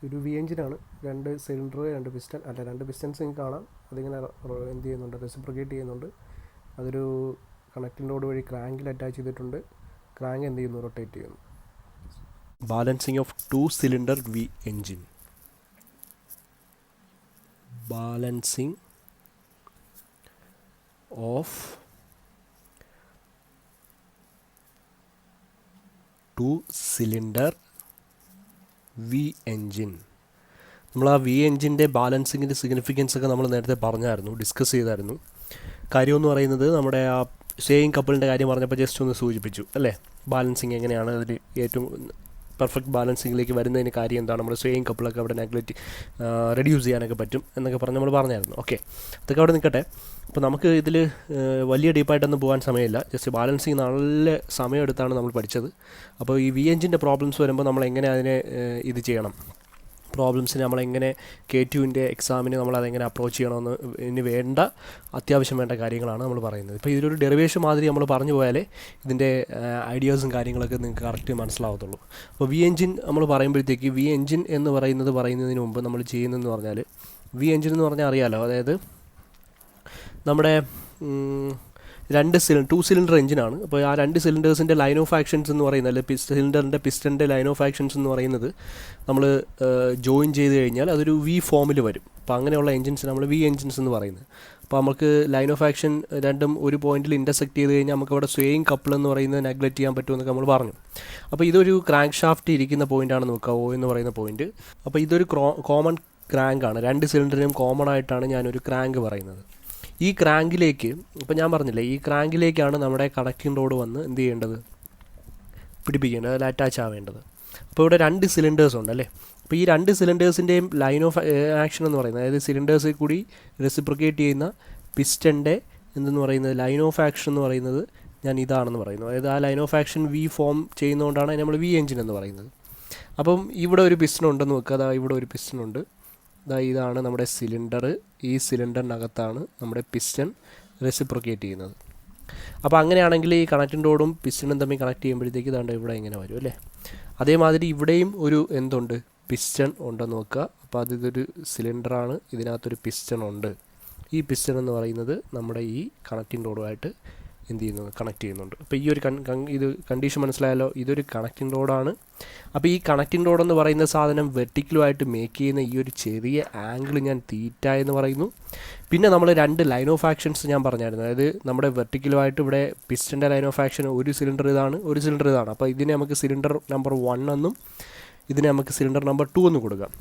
ഒരു വി എഞ്ചിനാണ്. 2 cylinder, 2 piston, അല്ല 2 പിസ്റ്റൺസ് നിങ്ങൾക്ക് കാണാം. അതിങ്ങനെ എന്ത് ചെയ്യുന്നുണ്ട്, റെസിപ്രോക്കേറ്റ് ചെയ്യുന്നുണ്ട്. അതൊരു കണക്റ്റിംഗ് റോഡ് വഴി ക്രാങ്കിൽ അറ്റാച്ച് ചെയ്തിട്ടുണ്ട്. ക്രാങ്ക് എന്ത് ചെയ്യുന്നു, റൊട്ടേറ്റ് ചെയ്യുന്നു. Balancing of 2 cylinder V engine. Balancing of 2 cylinder V engine. നമ്മൾ ആ വി എഞ്ചിൻ്റെ ബാലൻസിങ്ങിൻ്റെ സിഗ്നിഫിക്കൻസ് ഒക്കെ നമ്മൾ നേരത്തെ പറഞ്ഞായിരുന്നു, ഡിസ്കസ് ചെയ്തായിരുന്നു. കാര്യമെന്ന് പറയുന്നത് നമ്മുടെ ആ ഷെയിങ് കപ്പിളിൻ്റെ കാര്യം പറഞ്ഞപ്പോൾ ജസ്റ്റ് ഒന്ന് സൂചിപ്പിച്ചു അല്ലേ. ബാലൻസിങ് എങ്ങനെയാണ് അതിൽ ഏറ്റവും പെർഫെക്റ്റ് ബാലൻസിങ്ങിലേക്ക് വരുന്നതിന് കാര്യം എന്താണ്, നമ്മുടെ ഷെയിങ് കപ്പിളൊക്കെ അവിടെ നെഗ്ലക്റ്റ് റെഡ്യൂസ് ചെയ്യാനൊക്കെ പറ്റും എന്നൊക്കെ പറഞ്ഞ് നമ്മൾ പറഞ്ഞായിരുന്നു. ഓക്കെ, അതൊക്കെ അവിടെ നിൽക്കട്ടെ. അപ്പോൾ നമുക്ക് ഇതിൽ വലിയ ഡീപ്പായിട്ടൊന്നും പോകാൻ സമയമില്ല. ജസ്റ്റ് ബാലൻസിങ് നല്ല സമയമെടുത്താണ് നമ്മൾ പഠിച്ചത്. അപ്പോൾ ഈ വി എഞ്ചിൻ്റെ പ്രോബ്ലംസ് വരുമ്പോൾ നമ്മൾ എങ്ങനെ അതിനെ ഇത് ചെയ്യണം, പ്രോബ്ലംസിന് നമ്മളെങ്ങനെ KTU എക്സാമിന് നമ്മളതെങ്ങനെ അപ്രോച്ച് ചെയ്യണമെന്ന് ഇതിന് വേണ്ട അത്യാവശ്യം വേണ്ട കാര്യങ്ങളാണ് നമ്മൾ പറയുന്നത്. ഇപ്പോൾ ഇതിലൊരു ഡെറിവേഷൻ മാതിരി നമ്മൾ പറഞ്ഞു പോയാലേ ഇതിൻ്റെ ഐഡിയാസും കാര്യങ്ങളൊക്കെ നിങ്ങൾക്ക് കറക്റ്റ് മനസ്സിലാവത്തുള്ളൂ. അപ്പോൾ വി എഞ്ചിൻ നമ്മൾ പറയുമ്പോഴത്തേക്ക് വി എഞ്ചിൻ എന്ന് പറയുന്നതിന് മുമ്പ് നമ്മൾ ചെയ്യുന്നതെന്ന് പറഞ്ഞാൽ, വി എഞ്ചിൻ എന്ന് പറഞ്ഞാൽ അറിയാലോ, അതായത് നമ്മുടെ 2 സിലിണ്ടർ എഞ്ചിനാണ്. അപ്പോൾ ആ 2 സിലിണ്ടേഴ്സിൻ്റെ ലൈൻ ഓഫ് ആക്ഷൻസ് എന്ന് പറയുന്നത്, അല്ലെങ്കിൽ സിലിണ്ടറിൻ്റെ പിസ്റ്റൻ്റെ ലൈൻ ഓഫ് ആക്ഷൻസ് എന്ന് പറയുന്നത് നമ്മൾ ജോയിൻ ചെയ്ത് കഴിഞ്ഞാൽ അതൊരു വി ഫോമിൽ വരും. അപ്പോൾ അങ്ങനെയുള്ള എഞ്ചിൻസ് നമ്മൾ വി എഞ്ചിൻസ് എന്ന് പറയുന്നത്. അപ്പോൾ നമുക്ക് ലൈൻ ഓഫ് ആക്ഷൻ രണ്ടും ഒരു പോയിന്റിൽ ഇൻ്റർസെക്ട് ചെയ്ത് കഴിഞ്ഞാൽ നമുക്ക് അവിടെ സ്വയിങ് കപ്പിൾ എന്ന് പറയുന്നത് നെഗ്ലക്റ്റ് ചെയ്യാൻ പറ്റുമെന്നൊക്കെ നമ്മൾ പറഞ്ഞു. അപ്പോൾ ഇതൊരു ക്രാങ്ക് ഷാഫ്റ്റ് ഇരിക്കുന്ന പോയിൻ്റാണ് നോക്കുക, O എന്ന് പറയുന്ന പോയിന്റ്. അപ്പോൾ ഇതൊരു കോമൺ ക്രാങ്ക് ആണ്. 2 സിലിണ്ടറിനും കോമൺ ആയിട്ടാണ് ഞാനൊരു ക്രാങ്ക് പറയുന്നത്. ഈ ക്രാങ്കിലേക്ക്, ഇപ്പോൾ ഞാൻ പറഞ്ഞില്ലേ, ഈ ക്രാങ്കിലേക്കാണ് നമ്മുടെ കണക്റ്റിംഗ് റോഡ് വന്ന് എന്ത് ചെയ്യേണ്ടത്, പിടിപ്പിക്കേണ്ടത്, അതിൽ അറ്റാച്ച് ആവേണ്ടത്. അപ്പോൾ ഇവിടെ 2 സിലിണ്ടേഴ്സ് ഉണ്ടല്ലേ. അപ്പോൾ ഈ 2 സിലിണ്ടേഴ്സിൻ്റെയും ലൈൻ ഓഫ് ആക്ഷൻ എന്ന് പറയുന്നത്, അതായത് സിലിണ്ടേഴ്സിൽ കൂടി റെസിപ്രോക്കേറ്റ് ചെയ്യുന്ന പിസ്റ്റൻ്റെ എന്തെന്ന് പറയുന്നത്, ലൈൻ ഓഫ് ആക്ഷൻ എന്ന് പറയുന്നത് ഞാൻ ഇതാണെന്ന് പറയുന്നു. അതായത് ആ line of action V form ചെയ്യുന്നതുകൊണ്ടാണ് നമ്മൾ വി എഞ്ചിൻ എന്ന് പറയുന്നത്. അപ്പം ഇവിടെ ഒരു പിസ്റ്റൺ ഉണ്ടെന്ന് വെക്കുക, അതാ ഇവിടെ ഒരു പിസ്റ്റൺ ഉണ്ട്. ഇതാണ് നമ്മുടെ സിലിണ്ടർ. ഈ സിലിണ്ടറിനകത്താണ് നമ്മുടെ പിസ്റ്റൺ റെസിപ്രോക്കേറ്റ് ചെയ്യുന്നത്. അപ്പോൾ അങ്ങനെയാണെങ്കിൽ ഈ കണക്റ്റിംഗ് റോഡും പിസ്റ്റണും തമ്മിൽ കണക്ട് ചെയ്യുമ്പോഴത്തേക്ക് ഇതാണ്ട് ഇവിടെ ഇങ്ങനെ വരും അല്ലേ. അതേമാതിരി ഇവിടെയും ഒരു എന്തുണ്ട്, പിസ്റ്റൺ ഉണ്ടെന്ന് നോക്കുക. അപ്പോൾ ഇതൊരു സിലിണ്ടറാണ്, ഇതിനകത്തൊരു പിസ്റ്റൺ ഉണ്ട്. ഈ പിസ്റ്റൺ എന്ന് പറയുന്നത് നമ്മുടെ ഈ കണക്റ്റിംഗ് റോഡുമായിട്ട് എന്ത് ചെയ്യുന്നു, കണക്ട് ചെയ്യുന്നുണ്ട്. അപ്പോൾ ഈ ഒരു ഇത് കണ്ടീഷൻ മനസ്സിലായല്ലോ, ഇതൊരു കണക്റ്റിംഗ് റോഡാണ്. അപ്പോൾ ഈ കണക്റ്റിംഗ് റോഡ് എന്ന് പറയുന്ന സാധനം വെർട്ടിക്കലുമായിട്ട് മേക്ക് ചെയ്യുന്ന ഈ ഒരു ചെറിയ ആംഗിൾ ഞാൻ തീറ്റ എന്ന് പറയുന്നു. പിന്നെ നമ്മൾ 2 ലൈൻ ഓഫ് ആക്ഷൻസ് ഞാൻ പറഞ്ഞായിരുന്നു. അതായത് നമ്മുടെ വെർട്ടിക്കലുമായിട്ട് ഇവിടെ പിസ്റ്റൻ്റെ ലൈൻ ഓഫ് ആക്ഷൻ ഒരു സിലിണ്ടർ ഇതാണ്, ഒരു സിലിണ്ടർ ഇതാണ്. അപ്പോൾ ഇതിനെ നമുക്ക് സിലിണ്ടർ നമ്പർ 1 എന്നും ഇതിനെ നമുക്ക് സിലിണ്ടർ നമ്പർ 2 എന്ന് കൊടുക്കാം.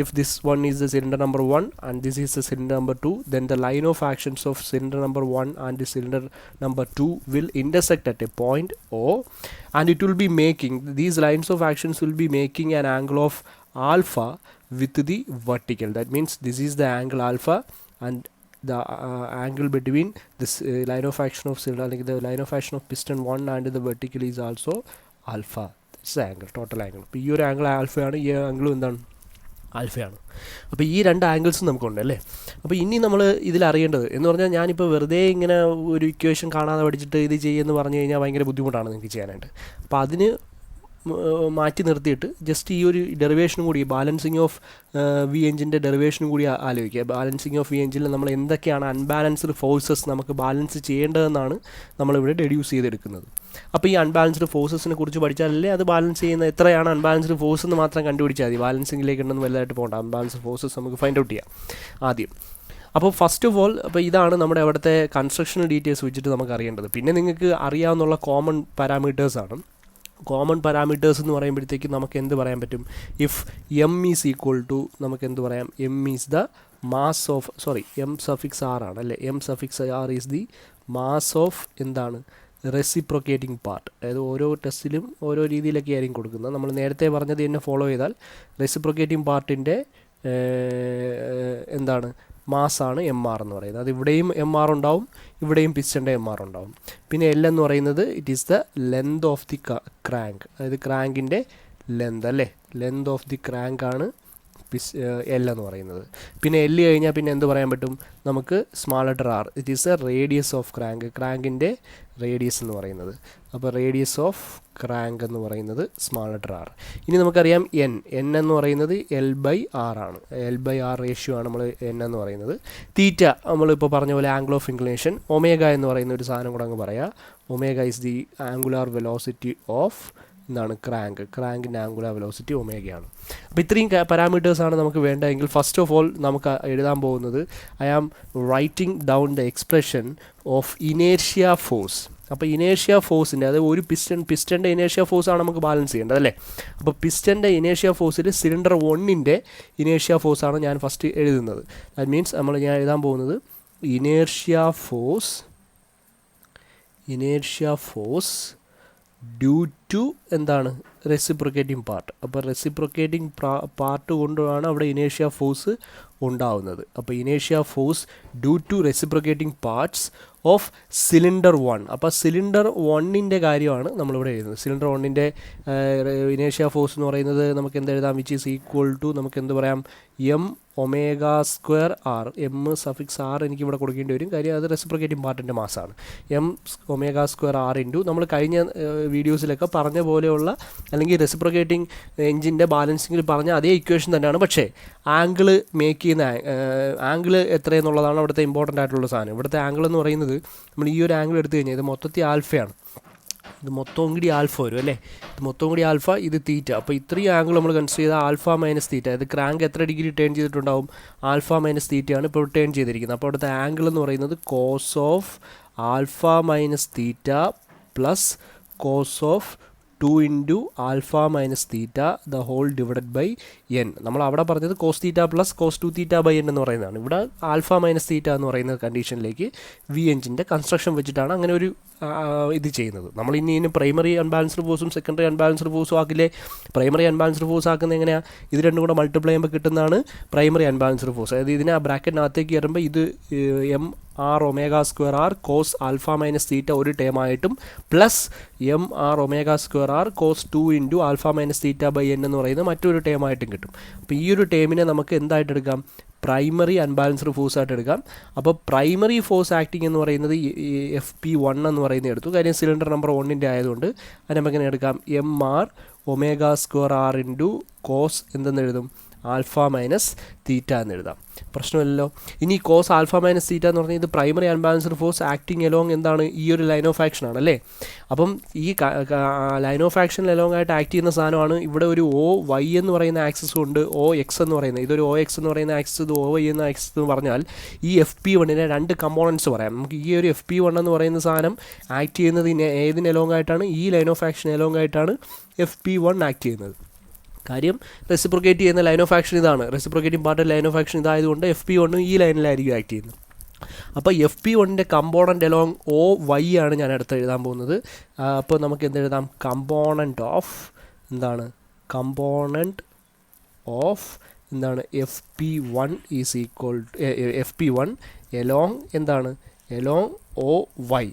If this one is the cylinder number 1 and this is the cylinder number 2, then the line of actions of cylinder number 1 and the cylinder number 2 will intersect at a point O, and it will be making, these lines of actions will be making an angle of alpha with the vertical. That means this is the angle alpha, and the angle between this line of action of cylinder, like the line of action of piston 1 and the vertical is also alpha. Angle, total angle. അപ്പോൾ ഈ ഒരു angle ആൽഫയാണ്, ഈ ആംഗിളും എന്താണ്, ആൽഫയാണ്. അപ്പോൾ ഈ 2 ആംഗിൾസും നമുക്കുണ്ട് അല്ലേ. അപ്പോൾ ഇനി നമ്മൾ ഇതിലറിയേണ്ടത് എന്ന് പറഞ്ഞാൽ, ഞാനിപ്പോൾ വെറുതെ ഇങ്ങനെ ഒരു ഇക്വേഷൻ കാണാതെ പഠിച്ചിട്ട് ഇത് ചെയ്യുമെന്ന് പറഞ്ഞു കഴിഞ്ഞാൽ ഭയങ്കര ബുദ്ധിമുട്ടാണ് നിങ്ങൾക്ക് ചെയ്യാനായിട്ട്. അപ്പോൾ അതിന് മാറ്റി നിർത്തിയിട്ട് ജസ്റ്റ് ഈ ഒരു ഡെറിവേഷനും കൂടി, ബാലൻസിങ് ഓഫ് വി എഞ്ചിൻ്റെ ഡെറിവേഷനും കൂടി ആലോചിക്കുക. ബാലൻസിങ് ഓഫ് വി എഞ്ചിനിൽ നമ്മൾ എന്തൊക്കെയാണ് അൺബാലൻസ്ഡ് ഫോഴ്സസ് നമുക്ക് ബാലൻസ് ചെയ്യേണ്ടതെന്നാണ് നമ്മളിവിടെ ഡെഡ്യൂസ് ചെയ്തെടുക്കുന്നത്. അപ്പോൾ ഈ അൺബാലൻസ്ഡ് ഫോഴ്സസിനെ കുറിച്ച് പഠിച്ചാലല്ലേ അത് ബാലൻസ് ചെയ്യുന്ന, എത്രയാണ് അൺബാലൻസ്ഡ് ഫോഴ്സ് എന്ന് മാത്രം കണ്ടുപിടിച്ചാൽ മതി. ബാലൻസിങ്ങിലേക്കൊന്നും വലുതായിട്ട് പോകണ്ട. അൺബാലൻസ്ഡ് ഫോഴ്സസ് നമുക്ക് ഫൈൻഡ് ഔട്ട് ചെയ്യാം ആദ്യം. അപ്പോൾ ഫസ്റ്റ് ഓഫ് ഓൾ, അപ്പോൾ ഇതാണ് നമ്മുടെ അവിടുത്തെ കൺസ്ട്രക്ഷണൽ ഡീറ്റെയിൽസ് വെച്ചിട്ട് നമുക്ക് അറിയേണ്ടത്. പിന്നെ നിങ്ങൾക്ക് അറിയാവുന്ന കോമൺ പാരാമീറ്റേഴ്സാണ്. കോമൺ പാരാമീറ്റേഴ്സ് എന്ന് പറയുമ്പോഴത്തേക്ക് നമുക്ക് എന്ത് പറയാൻ പറ്റും, if M is equal to, നമുക്ക് എന്ത് പറയാം, M is the mass of, M suffix R ആണ് അല്ലേ. M suffix R is the mass of എന്താണ്, റെസിപ്രോക്കേറ്റിംഗ് പാർട്ട്. അതായത് ഓരോ ടെസ്റ്റിലും ഓരോ രീതിയിലൊക്കെ ആയിരിക്കും കൊടുക്കുന്നത്. നമ്മൾ നേരത്തെ പറഞ്ഞത് തന്നെ ഫോളോ ചെയ്താൽ റെസിപ്രോക്കേറ്റിംഗ് പാർട്ടിൻ്റെ എന്താണ്, മാസാണ് MR എന്ന് പറയുന്നത്. അത് ഇവിടെയും MR ഉണ്ടാവും, ഇവിടെയും പിസ്റ്റൻ്റെ MR ഉണ്ടാവും. പിന്നെ L എന്ന് പറയുന്നത് it is the length of the crank, അതായത് ക്രാങ്കിൻ്റെ ലെന്ത് അല്ലേ. ലെന്ത് ഓഫ് ദി ക്രാങ്ക് ആണ് എൽ എന്ന് പറയുന്നത്. പിന്നെ എൽ കഴിഞ്ഞാൽ പിന്നെ എന്ത് പറയാൻ പറ്റും നമുക്ക്? Small letter R. It is a radius of crank, ക്രാങ്കിൻ്റെ റേഡിയസ് എന്ന് പറയുന്നത്. അപ്പോൾ റേഡിയസ് ഓഫ് ക്രാങ്ക് എന്ന് പറയുന്നത് സ്മാൾ ലെറ്റർ ആർ. ഇനി നമുക്കറിയാം എൻ എന്ന് പറയുന്നത് L/R ആണ്. L/R റേഷ്യോ ആണ് നമ്മൾ എൻ എന്ന് പറയുന്നത്. തീറ്റ നമ്മളിപ്പോൾ പറഞ്ഞ പോലെ ആംഗിൾ ഓഫ് ഇൻക്ലിനേഷൻ. ഒമേഗ എന്ന് പറയുന്ന ഒരു സാധനം കൂടെ അങ്ങ് പറയാം. Omega is the angular velocity of എന്താണ്? ക്രാങ്കിൻ്റെ ആംഗുലാർ വെലോസിറ്റി ഒമേഗയാണ്. അപ്പോൾ ഇത്രയും പാരാമീറ്റേഴ്സാണ് നമുക്ക് വേണ്ടതെങ്കിൽ ഫസ്റ്റ് ഓഫ് ഓൾ നമുക്ക് എഴുതാൻ പോകുന്നത് I am writing down the expression of inertia force. അപ്പോൾ ഇനേർഷ്യ ഫോഴ്സിൻ്റെ, അത് ഒരു പിസ്റ്റൻ്റെ ഇനേർഷ്യ ഫോഴ്സാണ് നമുക്ക് ബാലൻസ് ചെയ്യേണ്ടത് അല്ലേ. അപ്പോൾ പിസ്റ്റൻ്റെ ഇനേർഷ്യ ഫോഴ്സിൽ സിലിണ്ടർ 1ൻ്റെ ഇനേർഷ്യ ഫോഴ്സാണ് ഞാൻ ഫസ്റ്റ് എഴുതുന്നത്. ദാറ്റ് മീൻസ് ഞാൻ എഴുതാൻ പോകുന്നത് ഇനേർഷ്യ ഫോഴ്സ് ഡ്യൂ ടു എന്താണ്? Reciprocating part. അപ്പോൾ റെസിപ്രോക്കേറ്റിംഗ് പാർട്ട് കൊണ്ടാണ് അവിടെ ഇനേർഷ്യ ഫോഴ്സ് ഉണ്ടാവുന്നത്. അപ്പോൾ inertia force due to reciprocating parts of cylinder 1. അപ്പോൾ സിലിണ്ടർ 1ൻ്റെ കാര്യമാണ് നമ്മളിവിടെ എഴുതുന്നത്. സിലിണ്ടർ 1ൻ്റെ ഇനേർഷ്യ ഫോഴ്സ് എന്ന് പറയുന്നത് നമുക്ക് എന്തെഴുതാം? വിച്ച് ഈസ് ഈക്വൽ ടു നമുക്ക് എന്ത് പറയാം? m⍵²r. m⁻r എനിക്കിവിടെ കൊടുക്കേണ്ടി വരും, കാര്യം അത് റെസിപ്രോക്കേറ്റിംഗ് പാർട്ടിൻ്റെ മാസാണ്. m⍵²r ഇൻറ്റു നമ്മൾ കഴിഞ്ഞ വീഡിയോസിലൊക്കെ പറഞ്ഞ പോലെയുള്ള അല്ലെങ്കിൽ റെസിപ്രോക്കേറ്റിംഗ് എഞ്ചിൻ്റെ ബാലൻസിങ്ങിൽ പറഞ്ഞ അതേ ഇക്വേഷൻ തന്നെയാണ്. പക്ഷേ ആംഗിൾ മേക്ക് ചെയ്യുന്ന ആംഗിൾ എത്രയെന്നുള്ളതാണ് അവിടുത്തെ ഇമ്പോർട്ടൻ്റ് ആയിട്ടുള്ള സാധനം. ഇവിടുത്തെ ആംഗിൾ എന്ന് പറയുന്നത് നമ്മൾ ഈ ഒരു ആംഗിൾ എടുത്തു കഴിഞ്ഞാൽ ഇത് മൊത്തത്തിൽ ആൽഫയാണ്. ഇത് മൊത്തം കൂടി ആൽഫ വരും അല്ലേ. ഇത് മൊത്തം കൂടി ആൽഫ, ഇത് തീറ്റ. അപ്പോൾ ഇത്രയും ആംഗിൾ നമ്മൾ കൺസിഡർ ചെയ്താൽ ആൽഫ മൈനസ് തീറ്റ. ഇത് ക്രാങ്ക് എത്ര ഡിഗ്രി ടേൺ ചെയ്തിട്ടുണ്ടാവും? ആൽഫ മൈനസ് തീറ്റയാണ് ഇപ്പോൾ ടേൺ ചെയ്തിരിക്കുന്നത്. അപ്പോൾ അവിടുത്തെ ആംഗിൾ എന്ന് പറയുന്നത് cos of alpha minus theta plus cos of 2 into alpha minus theta the whole divided by N. നമ്മൾ അവിടെ പറഞ്ഞത് cos theta plus cos 2 theta by N എന്ന് പറയുന്നതാണ്. ഇവിടെ ആൽഫ മൈനസ് തീറ്റ എന്ന് പറയുന്ന കണ്ടീഷനിലേക്ക് വി എഞ്ചിൻ്റെ കൺസ്ട്രക്ഷൻ വെച്ചിട്ടാണ് അങ്ങനെ ഒരു ഇത് ചെയ്യുന്നത്. നമ്മൾ ഇനി പ്രൈമറി അൺബാലൻസ്ഡ് ഫോഴ്സും സെക്കൻഡറി അൺബാലൻസ്ഡ് ഫോഴ്സും ആക്കില്ലേ. പ്രൈമറി അൺബാലൻസ്ഡ് ഫോഴ്സ് ആക്കുന്നത് എങ്ങനെയാണ്? ഇത് രണ്ടും കൂടെ മൾട്ടിപ്ലൈ ചെയ്യുമ്പോൾ കിട്ടുന്നതാണ് പ്രൈമറി അൺബാലൻസ്ഡ് ഫോഴ്സ്. അതായത് ഇതിനെ ആ ബ്രാക്കറ്റിനകത്തേക്ക് കയറുമ്പോൾ ഇത് m⍵²r cos alpha minus theta ഒരു ടേമായിട്ടും plus m⍵²r cos 2 into alpha minus theta by N എന്ന് പറയുന്നത് മറ്റൊരു ടേമായിട്ടും കിട്ടും. അപ്പോൾ ഈ ഒരു ടേമിനെ നമുക്ക് എന്തായിട്ട് എടുക്കാം? പ്രൈമറി അൺബാലൻസ്ഡ് ഫോഴ്സ് ആയിട്ട് എടുക്കാം. അപ്പോൾ പ്രൈമറി ഫോഴ്സ് ആക്ടിങ് എന്ന് പറയുന്നത് FP1 എന്ന് പറയുന്നത് എടുത്തു, കാര്യം സിലിണ്ടർ നമ്പർ 1ൻ്റെ ആയതുകൊണ്ട്. അത് നമുക്കെങ്ങനെ എടുക്കാം? m⍵²r ഇൻറ്റു കോസ് എന്തെന്ന് എഴുതും? ആൽഫ മൈനസ് തീറ്റ എന്ന് എഴുതാം. പ്രശ്നമില്ലല്ലോ. ഇനി കോസ് ആൽഫ മൈനസ് തീറ്റ എന്ന് പറഞ്ഞാൽ ഇത് primary unbalanced force acting along എന്താണ്? ഈ ഒരു ലൈൻ ഓഫ് ആക്ഷൻ ആണ് അല്ലേ. അപ്പം ഈ ലൈൻ ഓഫ് ആക്ഷനിൽ എലോങ് ആയിട്ട് ആക്ട് ചെയ്യുന്ന സാധനമാണ്. ഇവിടെ ഒരു OY എന്ന് പറയുന്ന ആക്സിസും ഉണ്ട്, OX എന്ന് പറയുന്നത്. ഇതൊരു OX എന്ന് പറയുന്ന ആക്സിസ്, ഇത് OY എന്ന ആക്സിസ് എന്ന് പറഞ്ഞാൽ ഈ FP1നെ രണ്ട് കമ്പോണൻസ് പറയാം നമുക്ക്. ഈ ഒരു FP1 എന്ന് പറയുന്ന സാധനം ആക്ട് ചെയ്യുന്നത് ഏതിന് എലോങ് ആയിട്ടാണ്? ഈ ലൈൻ ഓഫ് ആക്ഷൻ എലോങ് ആയിട്ടാണ് FP1 ആക്ട് ചെയ്യുന്നത്. കാര്യം റെസിപ്രോക്കേറ്റ് ചെയ്യുന്ന ലൈൻ ഓഫ് ആക്ഷൻ ഇതാണ്, reciprocating part line of action ഇതായതുകൊണ്ട് FP1 ഈ ലൈനിലായിരിക്കും ആക്ട് ചെയ്യുന്നത്. അപ്പോൾ FP1ൻ്റെ കമ്പോണൻ്റ് എലോങ് OY ആണ് ഞാൻ അടുത്ത് എഴുതാൻ പോകുന്നത്. അപ്പോൾ നമുക്ക് എന്തെഴുതാം? കമ്പോണൻ്റ് ഓഫ് എന്താണ്? കമ്പോണൻ്റ് ഓഫ് എന്താണ്? FP1 is equal FP1 along എന്താണ്? Along OY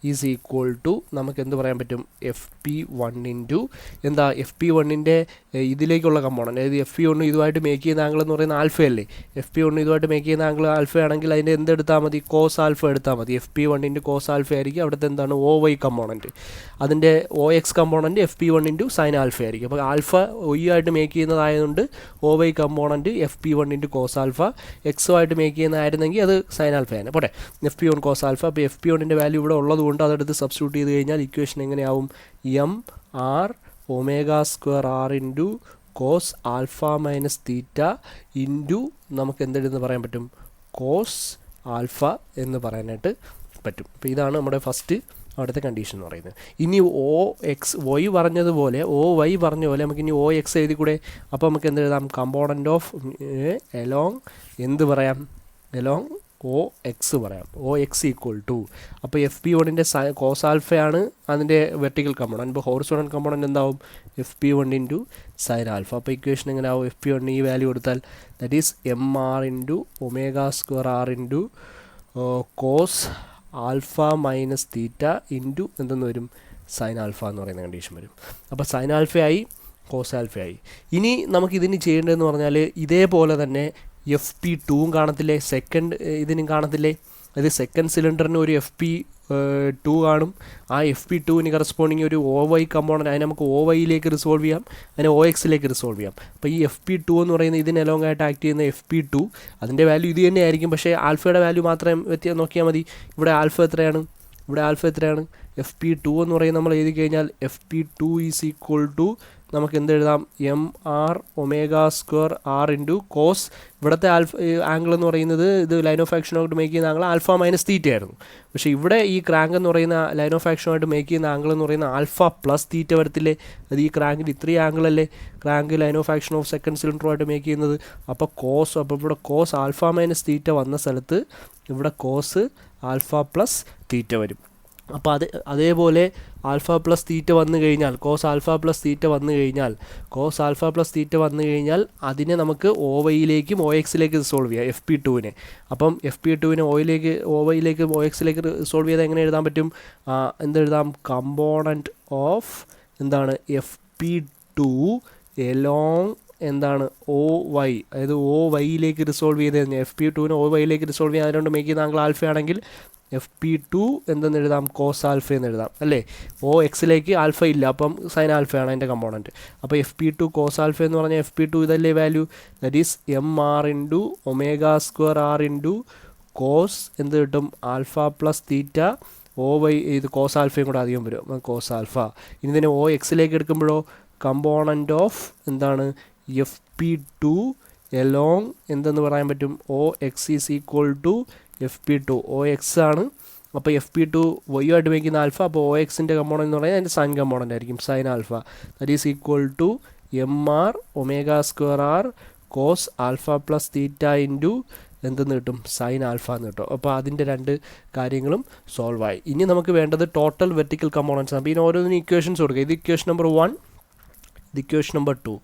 is equal to നമുക്ക് എന്ത് പറയാൻ പറ്റും? FP1 ഇൻറ്റു എന്താ? FP1ൻ്റെ ഇതിലേക്കുള്ള കമ്പോണൻ്റ്, അതായത് FP1 ഇതുമായിട്ട് മേക്ക് ചെയ്യുന്ന ആംഗിൾ എന്ന് പറയുന്ന ആൽഫയല്ലേ. FP1 ഇതുമായിട്ട് മേക്ക് ചെയ്യുന്ന ആംഗിൾ ആൽഫയാണെങ്കിൽ അതിൻ്റെ എന്തെടുത്താൽ മതി? കോസ് ആൽഫ എടുത്താൽ മതി. FP1 ഇൻറ്റു കോസ് ആൽഫ ആയിരിക്കും അവിടുത്തെ എന്താണ്? OY component. അതിൻ്റെ OX component FP1 into sine alpha ആയിരിക്കും. അപ്പോൾ ആൽഫ OY ആയിട്ട് മേക്ക് ചെയ്യുന്നതായതുകൊണ്ട് OY component FP1 into cos alpha. എക്സുമായിട്ട് മേക്ക് ചെയ്യുന്നതായിരുന്നെങ്കിൽ അത് സൈൻ ആൽഫയാണ്. പോട്ടെ, FP1 കോസ് ആൽഫ. അപ്പോൾ FP1ൻ്റെ വാല്യൂ ഇവിടെ ഉള്ളതുകൊണ്ട് അതെടുത്ത് സബ്സ്റ്റിറ്റ്യൂട്ട് ചെയ്ത് കഴിഞ്ഞാൽ ഇക്വേഷൻ എങ്ങനെയാവും? m⍵²r into cos alpha minus theta into നമുക്ക് എന്തെടുത്ത് പറയാൻ പറ്റും? കോസ് ആൽഫ എന്ന് പറയാനായിട്ട് പറ്റും. അപ്പോൾ ഇതാണ് നമ്മുടെ ഫസ്റ്റ് അവിടുത്തെ കണ്ടീഷൻ എന്ന് പറയുന്നത്. ഇനി OY പറഞ്ഞതുപോലെ OY പറഞ്ഞ പോലെ നമുക്ക് ഇനി OX എഴുതി കൂടെ. അപ്പോൾ നമുക്ക് എന്തെഴുതാം? കമ്പോണൻ്റ് ഓഫ് എലോങ് എന്ത് പറയാം? എലോങ് OX പറയാം. OX ഈക്വൽ ടു അപ്പോൾ FP1ൻ്റെ കോസ് ആൽഫയാണ് അതിൻ്റെ വെർട്ടിക്കൽ കമ്പോണൻറ്റ്. ഇപ്പോൾ ഹോറിസോണ്ടൽ കമ്പോണൻറ്റ് എന്താവും? FP1 into sine alpha. അപ്പോൾ ഇക്വേഷൻ എങ്ങനെ ആവും? FP1 ഈ വാല്യൂ കൊടുത്താൽ that is mr into ⍵²r into cos alpha minus theta into എന്തെന്ന് വരും? സൈൻ ആൽഫ എന്ന് പറയുന്ന കണ്ടീഷൻ വരും. അപ്പോൾ സൈൻ ആൽഫയായി കോസ് ആൽഫയായി. ഇനി നമുക്കിതിന് ചെയ്യേണ്ടതെന്ന് പറഞ്ഞാൽ ഇതേപോലെ തന്നെ FP2 കാണത്തില്ലേ, സെക്കൻഡ് ഇതിനും കാണത്തില്ലേ. അത് സെക്കൻഡ് സിലിണ്ടറിന് ഒരു FP2 കാണും. ആ FP2ന് കറസ്പോണ്ടിങ് ഒരു OY കമ്പോണൻറ്റ്, അതിനെ നമുക്ക് OYയിലേക്ക് റിസോൾവ് ചെയ്യാം, അതിനെ OXയിലേക്ക് റിസോൾവ് ചെയ്യാം. അപ്പോൾ ഈ FP2 എന്ന് പറയുന്നത് ഇതിന് എലോങ്ങായിട്ട് ആക്ട് ചെയ്യുന്ന FP2, അതിൻ്റെ വാല്യൂ ഇത് തന്നെ ആയിരിക്കും. പക്ഷേ ആൽഫയുടെ വാല്യൂ മാത്രമേ നോക്കിയാൽ മതി. ഇവിടെ ആൽഫ എത്രയാണ്, FP2 എന്ന് പറയുന്നത് നമ്മൾ എഴുതി കഴിഞ്ഞാൽ FP2 ഈസ് ഈക്വൽ ടു നമുക്ക് എന്തെഴുതാം, MR ω² R ഇൻറ്റു കോസ്. ഇവിടുത്തെ ആംഗിൾ എന്ന് പറയുന്നത് ഇത് ലൈൻ ഓഫ് ആക്ഷനുമായിട്ട് മേക്ക് ചെയ്യുന്ന ആംഗിൾ ആൽഫ മൈനസ് തീറ്റ ആയിരുന്നു. പക്ഷേ ഇവിടെ ഈ ക്രാങ്ക് എന്ന് പറയുന്ന ലൈൻ ഓഫ് ആക്ഷനുമായിട്ട് മേക്ക് ചെയ്യുന്ന ആംഗിൾ എന്ന് പറയുന്ന ആൽഫ പ്ലസ് തീറ്റ വരത്തില്ലേ. അത് ഈ ക്രാങ്കിൽ ഇത്രയും ആംഗിളല്ലേ crank line of action of second സിലിണ്ടറുമായിട്ട് മേക്ക് ചെയ്യുന്നത്. അപ്പോൾ ഇവിടെ കോസ് ആൽഫ മൈനസ് തീറ്റ വന്ന സ്ഥലത്ത് ഇവിടെ കോസ് ആൽഫ പ്ലസ് തീറ്റ വരും. അപ്പോൾ അതേപോലെ ആൽഫ പ്ലസ് തീറ്റ വന്നു കഴിഞ്ഞാൽ കോസ് ആൽഫ പ്ലസ് തീറ്റ വന്നു കഴിഞ്ഞാൽ അതിനെ നമുക്ക് OYയിലേക്കും OXയിലേക്ക് റിസോൾവ് ചെയ്യാം FP2നെ. അപ്പം FP2നെ OYയിലേക്ക് OXയിലേക്ക് റിസോൾവ് ചെയ്താൽ എങ്ങനെ എഴുതാൻ പറ്റും, എന്തെഴുതാം, കമ്പോണൻറ്റ് ഓഫ് എന്താണ് FP2 എലോങ് എന്താണ് OY, അതായത് OYയിലേക്ക് റിസോൾവ് ചെയ്ത് കഴിഞ്ഞാൽ FP2നെ OYയിലേക്ക് റിസോൾവ് ചെയ്യാൻ അതുകൊണ്ട് മേക്ക് ചെയ്യുന്ന ആംഗിൾ ആൽഫ ആണെങ്കിൽ FP2 എന്തെന്ന് എഴുതാം, കോസ് ആൽഫ എന്ന് എഴുതാം അല്ലേ. OXയിലേക്ക് ആൽഫ ഇല്ല, അപ്പം സൈൻ ആൽഫയാണ് അതിൻ്റെ കമ്പോണൻറ്റ്. അപ്പോൾ FP2 കോസ് ആൽഫ എന്ന് പറഞ്ഞാൽ FP2 ഇതല്ലേ value, that is MR into ω² R into cos എന്ത് കിട്ടും, ആൽഫ പ്ലസ് തീറ്റ OY, ഇത് കോസ് ആൽഫയും കൂടെ അധികം വരും, കോസ് ആൽഫ. ഇനി ഇതിനെ OXയിലേക്ക് എടുക്കുമ്പോഴോ കമ്പോണൻറ്റ് ഓഫ് എന്താണ് FP2 എലോങ് എന്തെന്ന് പറയാൻ പറ്റും, OX is equal to FP2 OX ആണ്. അപ്പോൾ FP2 വൈയുമായിട്ട് മേക്കുന്ന ആൽഫ, അപ്പോൾ OXൻ്റെ കമ്പോണൻറ്റ് എന്ന് പറയുന്നത് അതിൻ്റെ സൈൻ കമ്പോണൻ്റ് ആയിരിക്കും, sine alpha. That is equal to MR ω² R cos alpha plus theta into എന്തെന്ന് കിട്ടും, സൈൻ ആൽഫ എന്ന് കിട്ടും. അപ്പോൾ അതിൻ്റെ രണ്ട് കാര്യങ്ങളും സോൾവ് ആയി. ഇനി നമുക്ക് വേണ്ടത് ടോട്ടൽ വെർട്ടിക്കൽ കമ്പോണൻറ്റ്സ് ആണ്. അപ്പോൾ ഇതിന് ഓരോന്നിനും ഇക്വേഷൻസ് കൊടുക്കുക. ഇത് ഇക്വേഷൻ നമ്പർ 1, ഇത് ഇക്വേഷൻ നമ്പർ 2,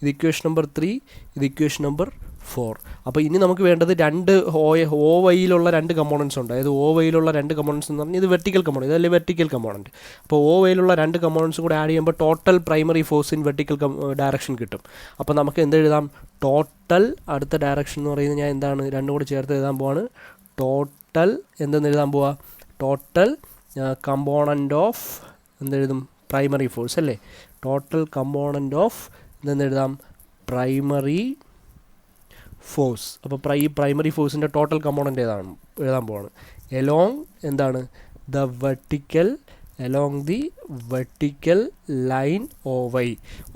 ഇത് ഇക്വേഷൻ നമ്പർ 3, ഇത് ഇക്വേഷൻ നമ്പർ 4. അപ്പോൾ ഇനി നമുക്ക് വേണ്ടത് രണ്ട് OYയിലുള്ള രണ്ട് കമ്പോണൻസ് ഉണ്ട്. അതായത് OYയിലുള്ള രണ്ട് കമ്പോണൻസ് എന്ന് പറഞ്ഞാൽ ഇത് വെർട്ടിക്കൽ കമ്പോണൻറ്റ്, ഇതല്ലേ വെർട്ടിക്കൽ കമ്പോണൻറ്റ്. അപ്പോൾ OYയിലുള്ള രണ്ട് കമ്പോണൻസും കൂടെ ആഡ് ചെയ്യുമ്പോൾ total primary force in vertical direction കിട്ടും. അപ്പോൾ നമുക്ക് എന്തെഴുതാം, ടോട്ടൽ അടുത്ത ഡയറക്ഷൻ എന്ന് പറയുന്നത് ഞാൻ എന്താണ് രണ്ടും കൂടി ചേർത്ത് എഴുതാൻ പോവാണ്. ടോട്ടൽ എന്തെന്ന് എഴുതാൻ പോവാ, ടോട്ടൽ കമ്പോണൻറ്റ് ഓഫ് എന്തെഴുതും, പ്രൈമറി ഫോഴ്സ് അല്ലേ. ടോട്ടൽ കമ്പോണൻറ്റ് ഓഫ് എന്തെന്ന് എഴുതാം, പ്രൈമറി ഫോഴ്സ്. അപ്പോൾ ഈ പ്രൈമറി ഫോഴ്സിൻ്റെ ടോട്ടൽ കമ്പോണൻറ്റ് ഏതാണ് എഴുതാൻ പോവാണ്. എലോങ് എന്താണ് ദ വെർട്ടിക്കൽ ലൈൻ